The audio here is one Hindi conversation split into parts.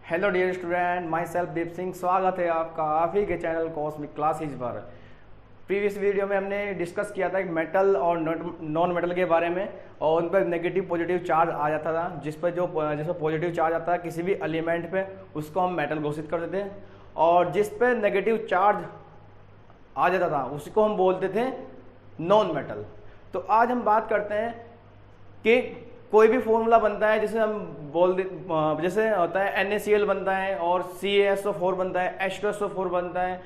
Hello dear student, myself Deep Singh. स्वागत है आपका आप ही के चैनल कॉस्मिक क्लासेज पर। प्रीवियस वीडियो में हमने डिस्कस किया था मेटल और नॉन मेटल के बारे में, और उन पर नेगेटिव पॉजिटिव चार्ज आ जाता था। जिस पर पॉजिटिव चार्ज आता है किसी भी एलिमेंट पे, उसको हम मेटल घोषित कर देते हैं, और जिस पे नेगेटिव चार्ज आ जाता था उसको हम बोलते थे नॉन मेटल। तो आज हम बात करते हैं कि कोई भी फॉर्मूला बनता है, जैसे हम जैसे होता है NaCl बनता है, और CaSO4 बनता है, H2SO4 बनता है,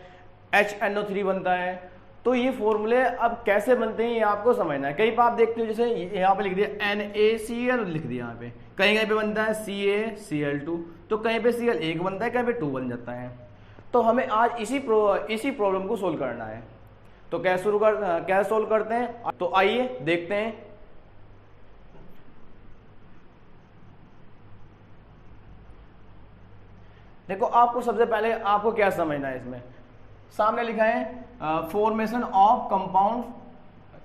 HNO3 बनता है। तो ये फॉर्मूले अब कैसे बनते हैं ये आपको समझना है। कई बार आप देखते हो, जैसे यहाँ पे लिख दिया NaCl लिख दिया, यहाँ पे कहीं कहीं पे बनता है CaCl2, तो कहीं पे Cl1 बनता है, कहीं पे 2 बन जाता है। तो हमें आज इसी प्रॉब्लम को सोल्व करना है। तो क्या सोल्व करते हैं, तो आइए देखते हैं। देखो, आपको सबसे पहले आपको क्या समझना है। इसमें सामने लिखा है फॉर्मेशन ऑफ कंपाउंड,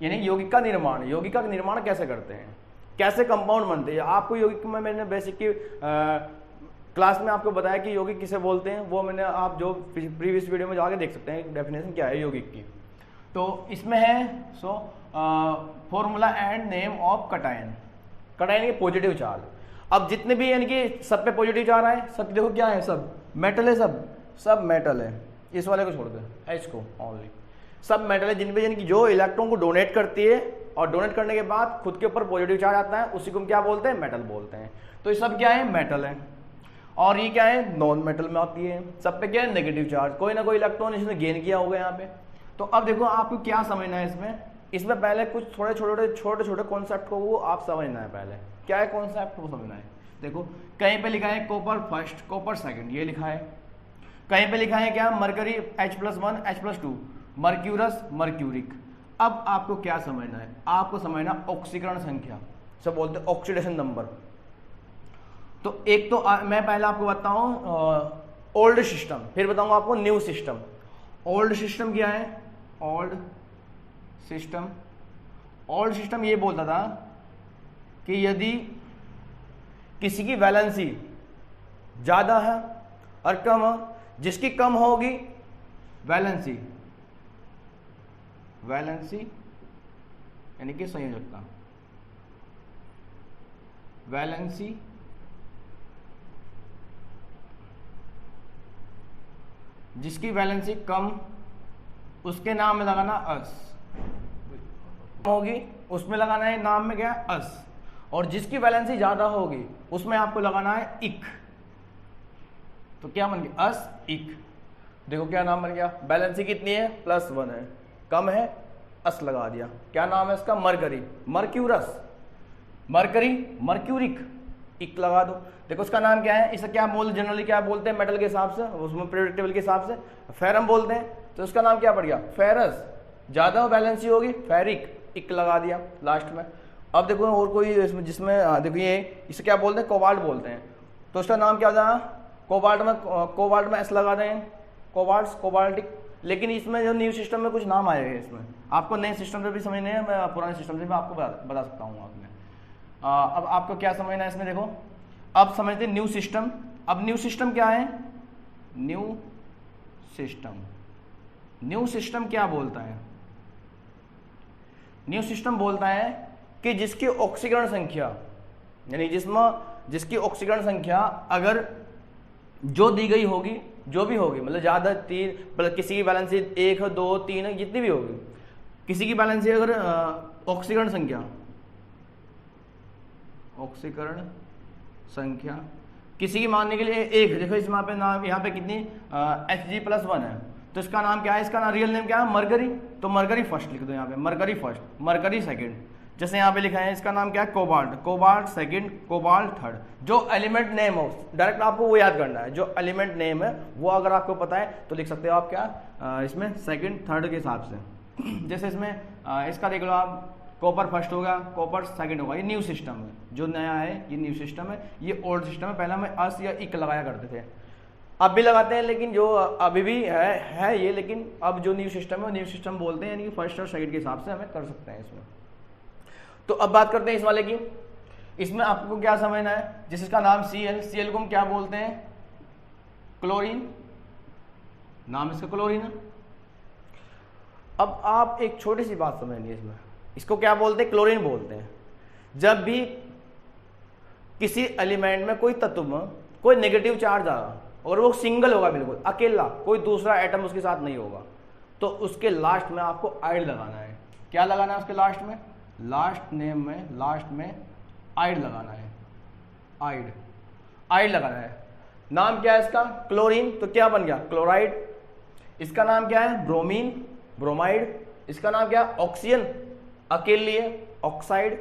यानी यौगिक का निर्माण। यौगिक का निर्माण कैसे करते हैं, कैसे कंपाउंड बनते हैं। आपको यौगिक में मैंने बेसिक की क्लास में आपको बताया कि यौगिक किसे बोलते हैं, वो मैंने आप जो प्रीवियस वीडियो में जाके देख सकते हैं डेफिनेशन क्या है यौगिक की। तो इसमें है formula and name of cation. Cation के पॉजिटिव चार्ज। अब जितने भी यानी कि सब पे पॉजिटिव चार्ज आए, सब देखो क्या है, सब मेटल है, सब मेटल है। इस वाले को छोड़ दो, एच को ओनली, सब मेटल है। जिनपे यानी कि जो इलेक्ट्रॉन को डोनेट करती है, और डोनेट करने के बाद खुद के ऊपर पॉजिटिव चार्ज आता है, उसी को हम क्या बोलते हैं, मेटल बोलते हैं। तो ये सब क्या है, मेटल है। और ये क्या है, नॉन मेटल में आती है। सब पे क्या है, नेगेटिव चार्ज, कोई ना कोई इलेक्ट्रॉन इसने गेन किया होगा यहाँ पे। तो अब देखो आपको क्या समझना है इसमें पहले कुछ थोड़े छोटे कॉन्सेप्ट को वो आप समझना है। पहले क्या है कॉन्सेप्ट वो समझना है। देखो, कहीं पे लिखा है कॉपर फर्स्ट, कॉपर सेकंड, ये लिखा है। कहीं पे लिखा है क्या, mercury H+1 H+2, mercurous mercuric. अब आपको क्या समझना है, आपको समझना ऑक्सीकरण संख्या, सब बोलते हैं ऑक्सीडेशन नंबर। तो एक तो मैं पहले आपको बताऊं ओल्ड सिस्टम, फिर बताऊंगा आपको न्यू सिस्टम। ओल्ड सिस्टम क्या है, ओल्ड सिस्टम ये बोलता था कि यदि किसी की वैलेंसी ज्यादा है और कम है, जिसकी कम होगी वैलेंसी यानी कि संयोजकता, वैलेंसी जिसकी वैलेंसी कम, उसके नाम में लगाना अस होगी, उसमें लगाना है नाम में क्या, अस। और जिसकी वैलेंसी ज्यादा होगी उसमें आपको लगाना है इक। तो क्या बन गया, अस इक। देखो क्या नाम बन गया, वैलेंसी कितनी है, +1 है, कम है, अस लगा दिया। क्या नाम है इसका, मरकरी, मर्क्यूरस, मरकरी मर्क्यूरिक, इक लगा दो। देखो उसका नाम क्या है, इसे क्या बोलते, जनरली क्या बोलते हैं मेटल के हिसाब से, उसमें पीरियोडिक टेबल के हिसाब से फेरम बोलते हैं। तो उसका नाम क्या पड़ गया, फेरस। ज्यादा वैलेंसी होगी फेरिक, इक लगा दिया लास्ट में। अब देखो और कोई इसमें जिसमें देखो ये इसे क्या बोलते हैं, कोबाल्ट बोलते हैं। तो उसका नाम क्या था, कोबाल्ट में एस लगा दें, कोबाल्टिक। लेकिन इसमें जो न्यू सिस्टम में कुछ नाम आए हैं, इसमें आपको नए सिस्टम से भी समझने हैं, मैं पुराने सिस्टम से भी आपको बता सकता हूँ। आपने अब आपको क्या समझना है इसमें, देखो अब समझते हैं न्यू सिस्टम। अब न्यू सिस्टम क्या है, न्यू सिस्टम क्या बोलता है, न्यू सिस्टम बोलता है कि जिसकी ऑक्सीकरण संख्या, यानी जिसकी ऑक्सीकरण संख्या अगर जो दी गई होगी, जो भी होगी, मतलब ज्यादा 3, मतलब किसी की वैलेंसी 1 2 3 जितनी भी होगी, किसी की वैलेंसी अगर ऑक्सीकरण संख्या किसी की मानने के लिए 1, देखो इस यहाँ पे कितनी Hg+1 है, तो इसका नाम क्या है, इसका नाम रियल नेम क्या है, मरकरी। तो मरकरी फर्स्ट लिख दो यहाँ पे, मरकरी फर्स्ट, मरकरी सेकंड। जैसे यहाँ पे लिखा है इसका नाम क्या है, कोबाल्ट सेकंड, कोबाल्ट थर्ड। जो एलिमेंट नेम हो, डायरेक्ट आपको वो याद करना है, जो एलिमेंट नेम है वो अगर आपको पता है तो लिख सकते हो आप क्या इसमें सेकंड थर्ड के हिसाब से। जैसे इसमें इसका देख लो आप, कॉपर फर्स्ट होगा, कॉपर सेकंड होगा। ये न्यू सिस्टम है, जो नया है ये न्यू सिस्टम है। ये ओल्ड सिस्टम है, पहले हमें अस या इक लगाया करते थे, अब भी लगाते हैं, लेकिन जो अभी भी है ये, लेकिन अब जो न्यू सिस्टम है न्यू सिस्टम बोलते हैं, यानी कि फर्स्ट और सेकंड के हिसाब से हमें कर सकते हैं इसमें। तो अब बात करते हैं इस वाले की। इसमें आपको क्या समझना है, जिसका नाम Cl को हम क्या बोलते हैं, क्लोरीन, नाम इसका क्लोरीन है। अब आप एक छोटी सी बात समझिए इसमें, इसको क्या बोलते हैं? क्लोरीन बोलते हैं। जब भी किसी एलिमेंट में कोई तत्व में कोई नेगेटिव चार्ज आएगा और वो सिंगल होगा, बिल्कुल अकेला, कोई दूसरा एटम उसके साथ नहीं होगा, तो उसके लास्ट में आपको आइड लगाना है। क्या लगाना है उसके लास्ट में? लास्ट में आइड लगाना है। आइड लगाना है। नाम क्या है इसका? क्लोरीन। तो क्या बन गया? क्लोराइड। इसका नाम क्या है? Bromine, bromide. इसका नाम क्या है? ऑक्सीजन, अकेली है, ऑक्साइड।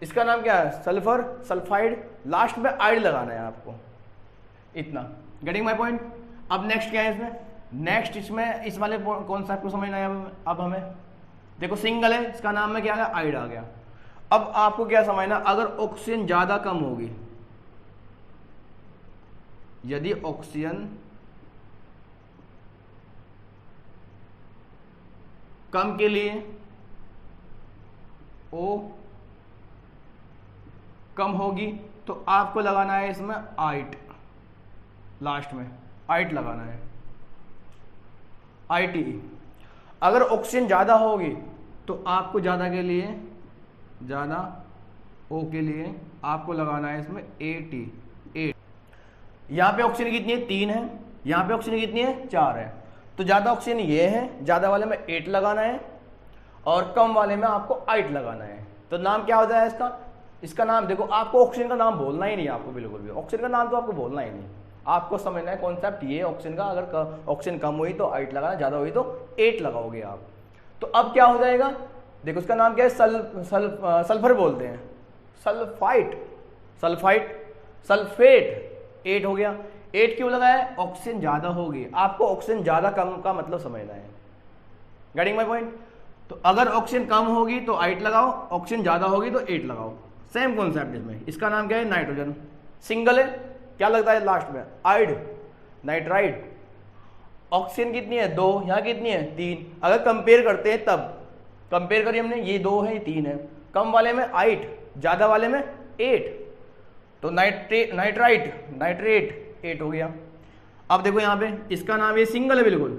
इसका नाम क्या है? Sulphur, sulphide. लास्ट में आइड लगाना है आपको। इतना, गेटिंग माय पॉइंट? अब नेक्स्ट क्या है इसमें? नेक्स्ट इसमें इस वाले कॉन्सेप्ट को समझना है अब हमें। देखो सिंगल है, इसका नाम में क्या है? आइड आ गया। अब आपको क्या समझना, अगर ऑक्सीजन ज्यादा कम होगी, यदि ऑक्सीजन कम के लिए O कम होगी, तो आपको लगाना है इसमें आइट। लास्ट में आइट लगाना है, ITE। अगर ऑक्सीजन ज्यादा होगी तो आपको ज्यादा के लिए, ज्यादा O के लिए आपको लगाना है इसमें AT, 8। यहां पे ऑक्सीजन कितनी है? 3 है। यहां पे ऑक्सीजन कितनी है? 4 है। तो ज्यादा ऑक्सीजन ये है, ज्यादा वाले में 8 लगाना है और कम वाले में आपको 8 लगाना है। तो नाम क्या हो जाए इसका? इसका नाम देखो, आपको ऑक्सीजन का नाम बोलना ही नहीं है, आपको बिल्कुल भी ऑक्सीजन का नाम तो आपको बोलना ही नहीं। आपको समझना है कॉन्सेप्ट ये ऑक्सीजन का, अगर ऑक्सीजन कम हुई तो 8 लगाना, ज्यादा हुई तो 8 लगाओगे आप। तो अब क्या हो जाएगा? देखो इसका नाम क्या है? सल्फर बोलते हैं, सल्फेट 8 हो गया। 8 क्यों लगाया? ऑक्सीजन ज्यादा होगी। आपको ऑक्सीजन ज्यादा कम का मतलब समझना है। Getting my point? तो अगर ऑक्सीजन कम होगी तो 8 लगाओ, ऑक्सीजन ज्यादा होगी तो 8 लगाओ। सेम कॉन्सेप्ट इसमें। इसका नाम क्या है? नाइट्रोजन। सिंगल है, क्या लगता है लास्ट में? आइड, नाइट्राइड। ऑक्सीजन कितनी है? 2। यहां कितनी है? 3। अगर कंपेयर करते हैं तब कंपेयर करिए हमने, ये 2 है, ये 3 है। कम वाले में 8, ज्यादा वाले में 8, तो नाइट्रेट 8 हो गया। अब देखो यहाँ पे इसका नाम, ये सिंगल है बिल्कुल,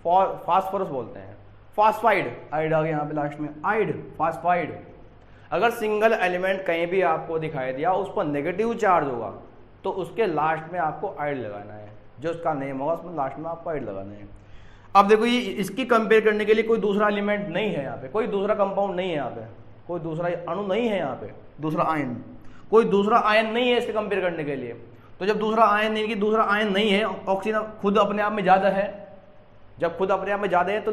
फास्फोरस बोलते हैं, फास्फाइड। आइड आ गया यहाँ पे लास्ट में, आइड, फास्फाइड। अगर सिंगल एलिमेंट कहीं भी आपको दिखाई दिया, उस पर नेगेटिव चार्ज होगा, तो उसके लास्ट में आपको आइड लगाना है। जो उसका नेम होगा उसमें लास्ट में आपको आइड लगाना है। अब देखो ये इसकी कंपेयर करने के लिए कोई दूसरा एलिमेंट नहीं है यहाँ पे, कोई दूसरा कंपाउंड नहीं है यहाँ पे, कोई दूसरा अणु नहीं है यहाँ पे, दूसरा आयन, कोई दूसरा आयन नहीं है इसके कंपेयर करने के लिए। तो जब दूसरा आयन नहीं, दूसरा आयन नहीं है, ऑक्सीजन खुद अपने आप में ज्यादा है, जब खुद अपने आप में ज्यादा है तो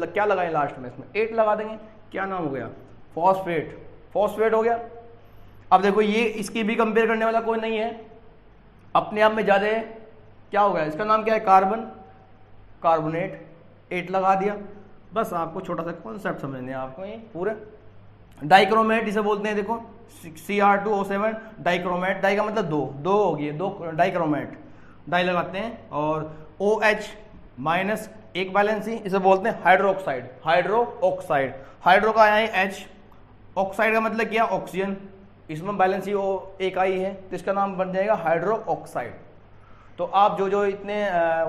क्या लगाएं लास्ट में? इसमें 8 लगा देंगे। क्या नाम हो गया? फॉस्फेट हो गया। अब देखो ये इसकी भी कंपेयर करने वाला कोई नहीं है, अपने आप में ज्यादा है, क्या हो गया? इसका नाम क्या है? कार्बोनेट, 8 लगा दिया। बस आपको छोटा सा कॉन्सेप्ट समझने हैं आपको ये पूरे। डाइक्रोमेट इसे बोलते हैं, देखो Cr2O7 डाइक्रोमेट, डाई का मतलब 2 हो गई, 2 डाइक्रोमेट, डाई लगाते हैं। और OH माइनस एक बैलेंसी, इसे बोलते हैं हाइड्रोक्साइड, हाइड्रो का आया है H, ऑक्साइड का मतलब क्या? ऑक्सीजन, इसमें बैलेंसी एक आई है, तो इसका नाम बन जाएगा हाइड्रो ऑक्साइड। तो आप जो इतने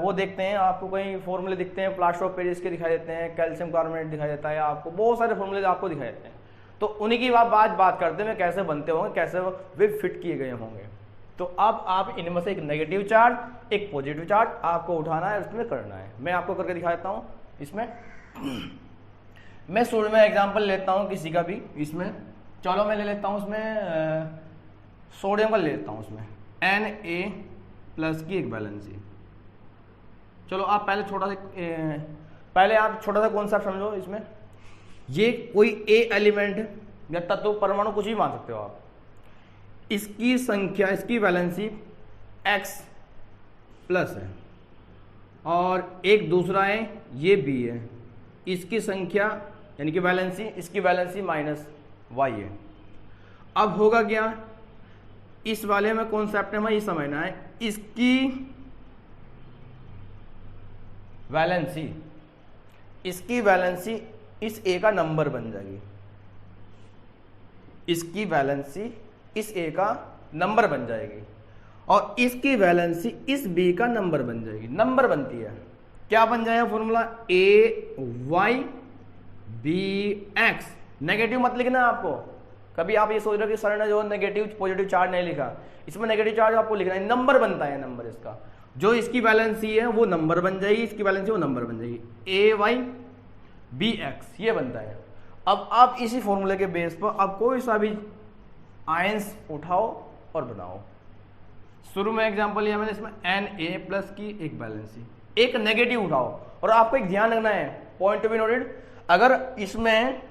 वो देखते हैं, आपको कहीं फॉर्मूले दिखते हैं, प्लास्टर ऑफ पेरिस के दिखाई देते हैं, कैल्शियम कार्बोनेट दिखाई देता है, आपको बहुत सारे फॉर्मूले आपको दिखाई देते हैं। तो उन्हीं की बात करते हैं, कैसे बनते होंगे, कैसे वे फिट किए गए होंगे। तो अब आप इनमें से एक नेगेटिव चार्ज, एक पॉजिटिव चार्ज आपको उठाना है, उसमें करना है। मैं आपको करके दिखा देता हूँ इसमें। मैं शुरू में एग्जांपल लेता हूँ किसी का भी इसमें। चलो मैं ले लेता हूँ उसमें सोडियम का ले लेता हूँ उसमें, Na+ की एक बैलेंसी। चलो आप पहले आप छोटा सा कॉन्सेप्ट समझो इसमें। ये कोई ए एलिमेंट है या तत्व, परमाणु, कुछ भी मान सकते हो आप। इसकी संख्या, इसकी वैलेंसी X+ है और एक दूसरा है ये B है, इसकी संख्या यानी कि वैलेंसी, इसकी वैलेंसी -Y है। अब होगा क्या? इस वाले में कॉन्सेप्ट में ये समझना है, इसकी वैलेंसी इस A का नंबर बन जाएगी, इसकी वैलेंसी इस A का नंबर बन जाएगी। और इसकी वैलेंसी इस बी का नंबर बन जाएगी, नंबर बनती है। क्या बन जाएगा फॉर्मूला, ए वाई बी एक्स। नेगेटिव मत लिखना आपको, कभी आप ये सोच रहे हो कि सर ने जो नेगेटिव पॉजिटिव चार्ज नहीं लिखा, इसमें नेगेटिव चार्ज आपको लिखना है, नंबर बनता है नंबर इसका, जो इसकी वैलेंसी है वो नंबर बन जाएगी, इसकी वैलेंसी वो नंबर बन जाएगी, ए वाई बी एक्स ये बनता है। अब आप इसी फॉर्मूले के बेस पर आप कोई सा भी आयंस उठाओ और बनाओ। शुरू में एग्जांपल लिया मैंने, इसमें एन ए प्लस की एक वैलेंसी, एक नेगेटिव उठाओ, और आपको एक ध्यान रखना है, पॉइंट टू बी नोटेड, अगर इसमें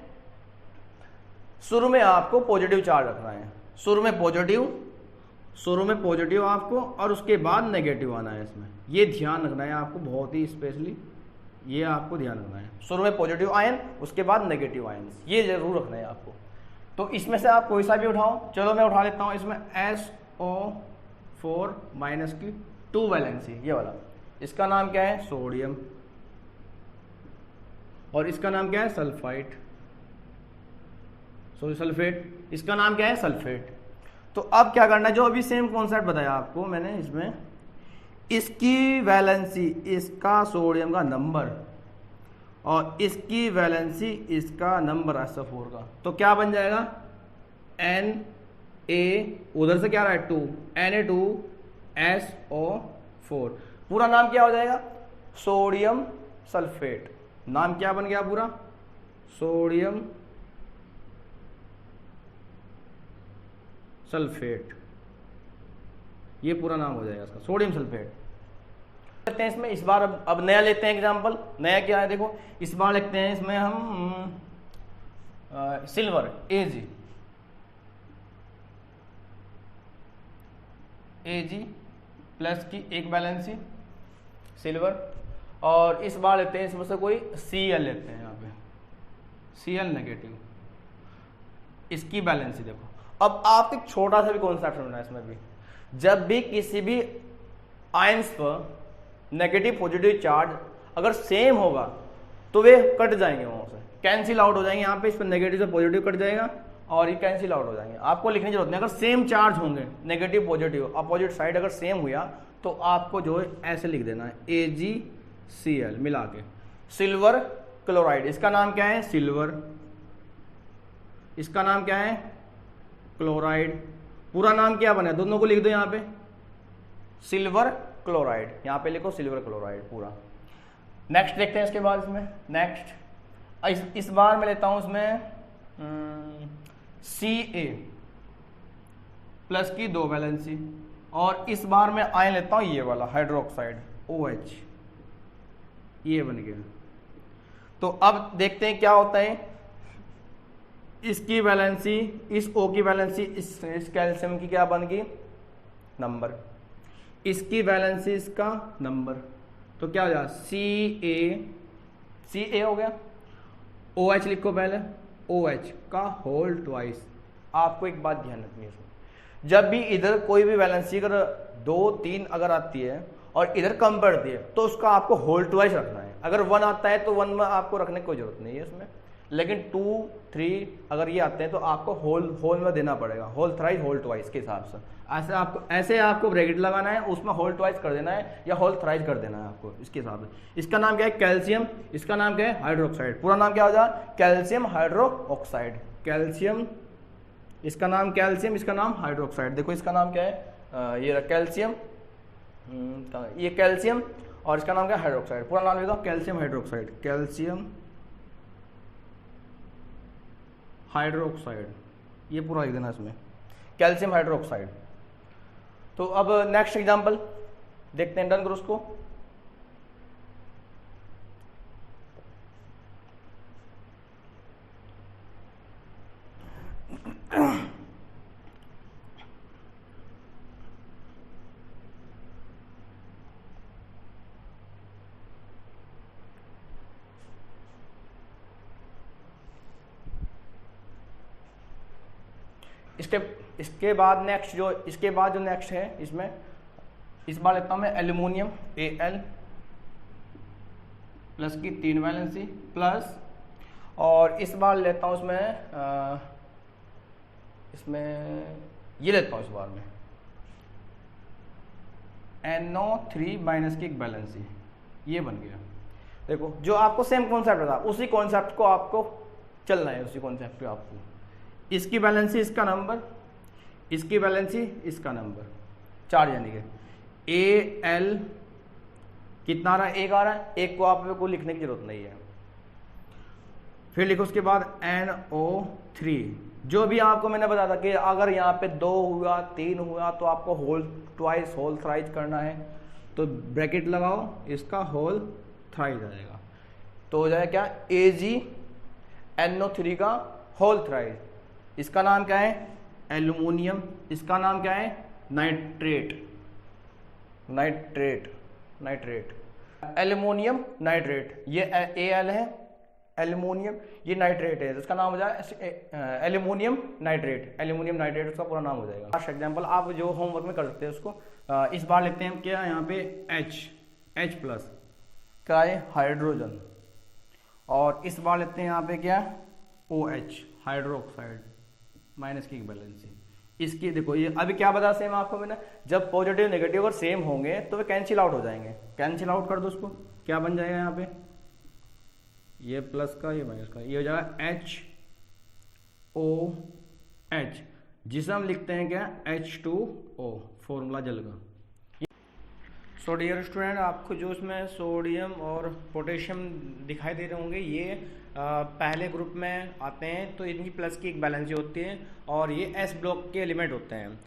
शुरू में आपको पॉजिटिव चार्ज रखना है, शुरू में पॉजिटिव आपको, और उसके बाद नेगेटिव आना है इसमें, ये ध्यान रखना है आपको बहुत ही स्पेशली, ये आपको ध्यान रखना है, शुरू में पॉजिटिव आयन उसके बाद नेगेटिव आयन, ये जरूर रखना है आपको। तो इसमें से आप कोई सा भी उठाओ, चलो मैं उठा लेता हूं इसमें SO4 माइनस की 2 वैलेंसी, ये वाला, इसका नाम क्या है, सोडियम, और इसका नाम क्या है, सल्फाइड, सॉरी सल्फेट, इसका नाम क्या है, सल्फेट। तो अब क्या करना है, जो अभी सेम कॉन्सेप्ट बताया आपको मैंने, इसमें इसकी वैलेंसी इसका सोडियम का नंबर और इसकी वैलेंसी इसका नंबर SO4 का, तो क्या बन जाएगा, Na, उधर से क्या रहा है 2, Na2SO4, पूरा नाम क्या हो जाएगा, सोडियम सल्फेट। नाम क्या बन गया पूरा, सोडियम सल्फेट, ये पूरा नाम हो जाएगा इसका, सोडियम सल्फेट। लेते हैं इसमें, इस बार अब नया लेते हैं एग्जांपल, नया क्या है देखो, इस बार लिखते हैं इसमें हम सिल्वर Ag प्लस की एक बैलेंसी सिल्वर, और इस बार लेते हैं इसमें से कोई Cl लेते हैं, यहाँ पे Cl नेगेटिव, इसकी बैलेंसी देखो। अब आपको एक छोटा सा भी कॉन्सेप्ट समझना है इसमें भी, जब भी किसी भी आयंस पर नेगेटिव पॉजिटिव चार्ज अगर सेम होगा तो वे कट जाएंगे, वहां से कैंसिल आउट हो जाएंगे, यहाँ पे इस पर नेगेटिव से पॉजिटिव कट जाएगा और ये कैंसिल आउट हो जाएंगे, आपको लिखने की जरूरत नहीं। अगर सेम चार्ज होंगे नेगेटिव पॉजिटिव अपोजिट साइड अगर सेम हुआ तो आपको जो है ऐसे लिख देना है, AgCl मिला के, सिल्वर क्लोराइड, इसका नाम क्या है, सिल्वर, इसका नाम क्या है, क्लोराइड, पूरा नाम क्या बना है, दोनों को लिख दो यहाँ पे, सिल्वर क्लोराइड, यहाँ पे लिखो सिल्वर क्लोराइड पूरा। नेक्स्ट देखते हैं इसके बाद, इसमें नेक्स्ट इस बार मैं लेता हूं इसमें Ca प्लस की 2 वैलेंसी, और इस बार मैं आयन लेता हूं ये वाला हाइड्रोक्साइड OH, ये बन गया। तो अब देखते हैं क्या होता है, इसकी वैलेंसी इस O की वैलेंसी इस कैल्शियम की क्या बन गई, नंबर, इसकी वैलेंसी इसका नंबर, तो क्या हो जाएगा, Ca हो गया, OH लिखो पहले, OH का होल ट्वाइस। आपको एक बात ध्यान रखनी है इसमें, जब भी इधर कोई भी वैलेंसी अगर 2-3 अगर आती है और इधर कम पड़ती है तो उसका आपको होल ट्वाइस रखना है। अगर 1 आता है तो 1 में आपको रखने की कोई जरूरत नहीं है इसमें, लेकिन 2-3 अगर ये आते हैं तो आपको होल में देना पड़ेगा, होल थ्राइस होल ट्वाइस के हिसाब से। ऐसे आपको ब्रैकेट लगाना है, उसमें होल ट्वाइस कर देना है या होल थ्राइस कर देना है आपको इसके हिसाब से। इसका नाम क्या है, कैल्शियम, इसका नाम क्या है, हाइड्रोक्साइड, पूरा नाम क्या हो जाए, कैल्शियम हाइड्रोक्साइड, कैल्शियम, इसका नाम कैल्शियम, इसका नाम हाइड्रोक्साइड। देखो इसका नाम क्या है, ये रहा कैल्शियम, ये कैल्शियम और इसका नाम क्या है, हाइड्रोक्साइड, पूरा नाम लिखो कैल्शियम हाइड्रोक्साइड, कैल्शियम हाइड्रोक्साइड, ये पूरा लिख देना इसमें, कैल्शियम हाइड्रोक्साइड। तो अब नेक्स्ट एग्जांपल देखते हैं, डन करो उसको। इसके बाद नेक्स्ट जो नेक्स्ट है इसमें, इस बार लेता हूं मैं एल्यूमिनियम Al प्लस की 3 वैलेंसी प्लस, और इस बार लेता हूं इसमें ये लेता हूं इस बार में NO3 माइनस की एक बैलेंसी, ये बन गया। देखो जो आपको सेम कॉन्सेप्ट था उसी कॉन्सेप्ट को आपको चलना है, उसी कॉन्सेप्ट पे आपको, इसकी बैलेंसी इसका नंबर, इसकी बैलेंसी इसका नंबर, 4 यानी कि AL कितना आ रहा है, 1 आ रहा है, 1 को आपको लिखने की जरूरत नहीं है। फिर लिखो उसके बाद NO3, जो भी आपको मैंने बताया था कि अगर यहाँ पे 2 हुआ 3 हुआ तो आपको होल ट्वाइस होल थ्राइज करना है, तो ब्रैकेट लगाओ, इसका होल थ्राइज आ जाएगा, तो हो जाएगा क्या AgNO3 का होल थ्राइज। इसका नाम क्या है, एल्यूमिनियम, इसका नाम क्या है, nitrate, nitrate, nitrate, aluminium nitrate, ये Al है, एल्यूमिनियम, ये नाइट्रेट है, इसका नाम हो जाएगा एल्यूमिनियम नाइट्रेट, एल्यूमिनियम नाइट्रेट उसका पूरा नाम हो जाएगा। फर्स्ट एग्जांपल आप जो होमवर्क में कर सकते हैं उसको, इस बार लिखते हैं क्या, यहाँ पे H प्लस क्या है, हाइड्रोजन, और इस बार लेते हैं यहाँ पे क्या, OH हाइड्रोक्साइड माइनस की बैलेंसी। इसकी देखो ये अभी क्या बता सेम आपको मैंने, जब पॉजिटिव नेगेटिव अगर सेम होंगे तो वे कैंसिल आउट हो जाएंगे, कैंसिल आउट कर दो उसको, क्या बन जाएगा यहाँ पे, ये प्लस का ये माइनस का, ये हो जाएगा HOH, जिसे हम लिखते हैं क्या, H2O, फॉर्मूला जल का। सो डियर स्टूडेंट, आपको जो इसमें सोडियम और पोटेशियम दिखाई दे रहे होंगे, ये पहले ग्रुप में आते हैं, तो इनकी प्लस की एक बैलेंसी होती है, और ये S ब्लॉक के एलिमेंट होते हैं।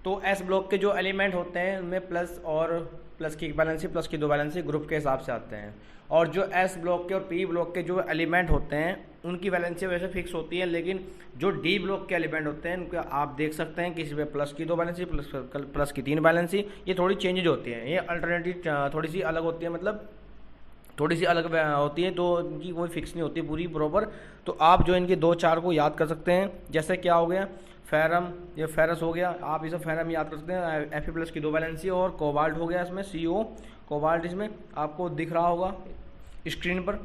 तो S ब्लॉक के जो एलिमेंट होते हैं उनमें प्लस और प्लस की एक बैलेंसी, प्लस की 2 बैलेंसी ग्रुप के हिसाब से आते हैं, और जो S ब्लॉक के और P ब्लॉक के जो एलिमेंट होते हैं उनकी बैलेंसी वैसे फिक्स होती है, लेकिन जो D ब्लॉक के एलिमेंट होते हैं उनके आप देख सकते हैं किसी पे प्लस की 2 बैलेंसी, प्लस की 3 बैलेंसी, ये थोड़ी चेंजेज होती है, ये अल्टरनेटिव थोड़ी सी अलग होती है, मतलब थोड़ी सी अलग होती है, तो इनकी कोई फिक्स नहीं होती पूरी प्रॉपर। तो आप जो इनके 2-4 को याद कर सकते हैं, जैसे क्या हो गया, फेरम, ये फेरस हो गया, आप इसे फेरम याद कर सकते हैं, Fe प्लस की 2 बैलेंसी, और कोबाल्ट हो गया इसमें CO, कोबाल्ट इसमें आपको दिख रहा होगा स्क्रीन पर,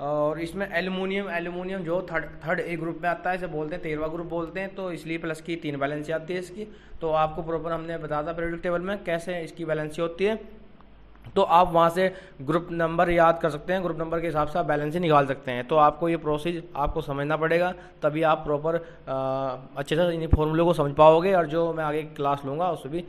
और इसमें एल्यूमिनियम, एल्यूमिनियम जो थर्ड A ग्रुप में आता है, इसे बोलते हैं 13वां ग्रुप बोलते हैं, तो इसलिए प्लस की 3 बैलेंसी आती है इसकी। तो आपको प्रॉपर हमने बताया था पीरियोडिक टेबल में कैसे इसकी बैलेंसी होती है, तो आप वहाँ से ग्रुप नंबर याद कर सकते हैं, ग्रुप नंबर के हिसाब से आप बैलेंसी निकाल सकते हैं। तो आपको ये प्रोसेस आपको समझना पड़ेगा, तभी आप प्रॉपर अच्छे से इन फॉर्मूले को समझ पाओगे, और जो मैं आगे क्लास लूँगा उसमें भी